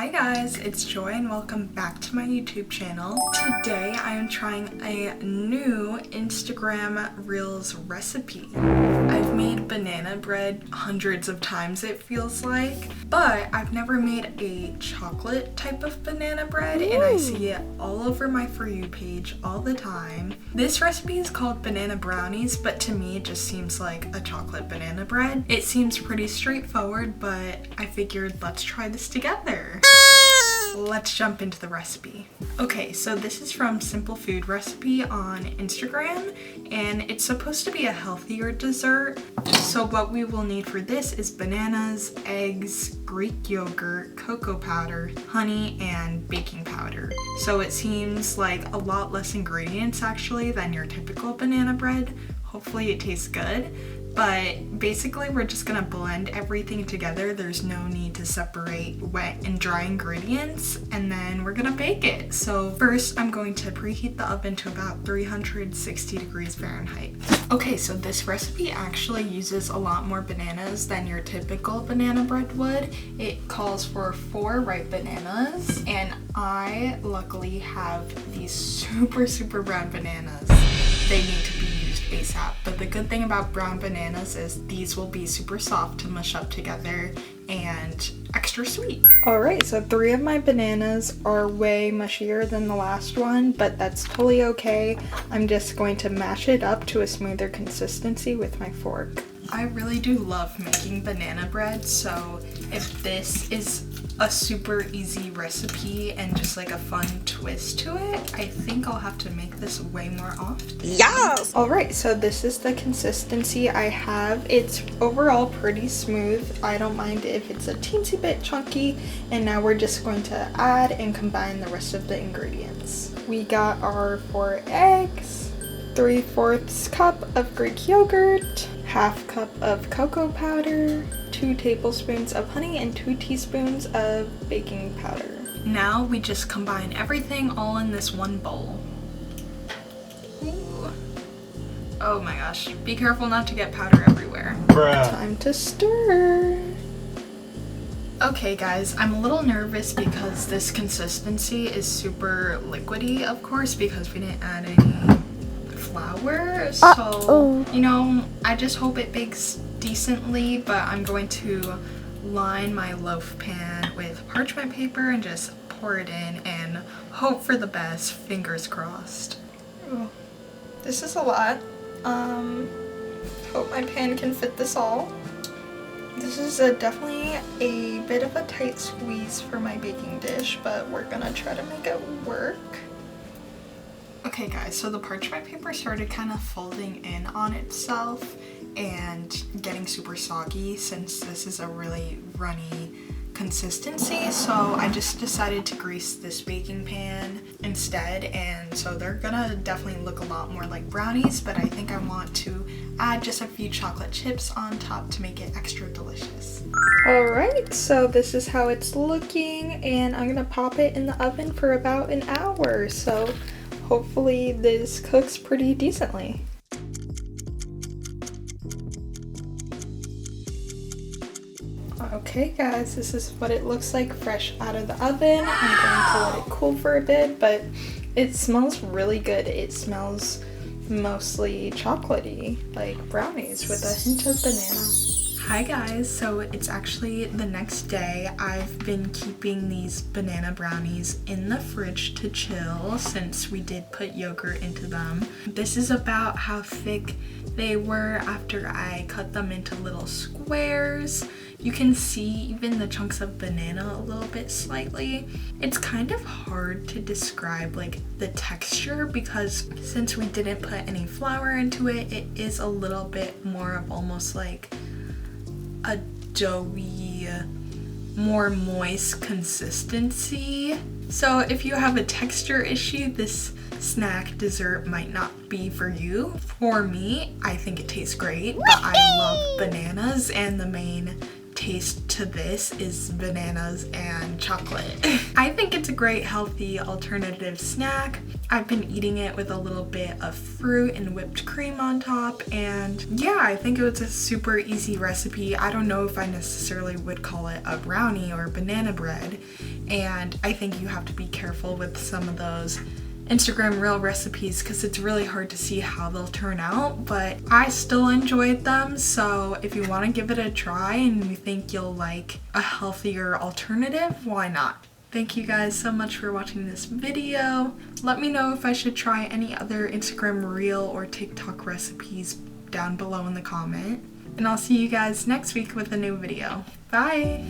Hi guys, it's Joy and welcome back to my YouTube channel. Today I am trying a new Instagram Reels recipe. I've made banana bread hundreds of times it feels like, but I've never made a chocolate type of banana bread and I see it all over my For You page all the time. This recipe is called banana brownies, but to me it just seems like a chocolate banana bread. It seems pretty straightforward, but I figured let's try this together. Let's jump into the recipe. Okay, so this is from Simple Food Recipe on Instagram, and it's supposed to be a healthier dessert. So what we will need for this is bananas, eggs, Greek yogurt, cocoa powder, honey, and baking powder. So it seems like a lot less ingredients actually than your typical banana bread. Hopefully it tastes good. But basically we're just gonna blend everything together. There's no need to separate wet and dry ingredients, and then we're gonna bake it. So first I'm going to preheat the oven to about 360 degrees Fahrenheit. Okay, so this recipe actually uses a lot more bananas than your typical banana bread would. It calls for 4 ripe bananas, and I luckily have these super brown bananas. They need to be ASAP. But the good thing about brown bananas is these will be super soft to mush up together and extra sweet. Alright, so 3 of my bananas are way mushier than the last one, but that's totally okay. I'm just going to mash it up to a smoother consistency with my fork. I really do love making banana bread, so if this is a super easy recipe and just like a fun twist to it, I think I'll have to make this way more often. Yes! Alright, so this is the consistency I have. It's overall pretty smooth. I don't mind if it's a teensy bit chunky, and now we're just going to add and combine the rest of the ingredients. We got our 4 eggs, 3/4 cup of Greek yogurt, 1/2 cup of cocoa powder, 2 tablespoons of honey, and 2 teaspoons of baking powder. Now we just combine everything all in this one bowl. Ooh. Oh my gosh, be careful not to get powder everywhere. Bruh. Time to stir. Okay guys, I'm a little nervous because this consistency is super liquidy, of course, because we didn't add any flour, so you know, I just hope it bakes decently, but I'm going to line my loaf pan with parchment paper and just pour it in and hope for the best, fingers crossed. Ooh, this is a lot. Hope my pan can fit this all. This is definitely a bit of a tight squeeze for my baking dish, but we're gonna try to make it work. Okay guys, so the parchment paper started kind of folding in on itself and getting super soggy since this is a really runny consistency, so I just decided to grease this baking pan instead, and so they're gonna definitely look a lot more like brownies, but I think I want to add just a few chocolate chips on top to make it extra delicious. Alright, so this is how it's looking, and I'm gonna pop it in the oven for about an hour, so hopefully this cooks pretty decently. Okay guys, this is what it looks like fresh out of the oven. I'm going to let it cool for a bit, but it smells really good. It smells mostly chocolatey, like brownies with a hint of banana. Hi guys, so it's actually the next day. I've been keeping these banana brownies in the fridge to chill since we did put yogurt into them. This is about how thick they were after I cut them into little squares. You can see even the chunks of banana a little bit slightly. It's kind of hard to describe like the texture because since we didn't put any flour into it, it is a little bit more of almost like a doughy, more moist consistency. So if you have a texture issue, this snack dessert might not be for you. For me, I think it tastes great, but I love bananas, and the main taste to this is bananas and chocolate. I think it's a great healthy alternative snack. I've been eating it with a little bit of fruit and whipped cream on top, and yeah, I think it was a super easy recipe. I don't know if I necessarily would call it a brownie or banana bread. and I think you have to be careful with some of those Instagram reel recipes because it's really hard to see how they'll turn out, but I still enjoyed them. So if you want to give it a try and you think you'll like a healthier alternative, why not? Thank you guys so much for watching this video. Let me know if I should try any other Instagram reel or TikTok recipes down below in the comment. And I'll see you guys next week with a new video. Bye!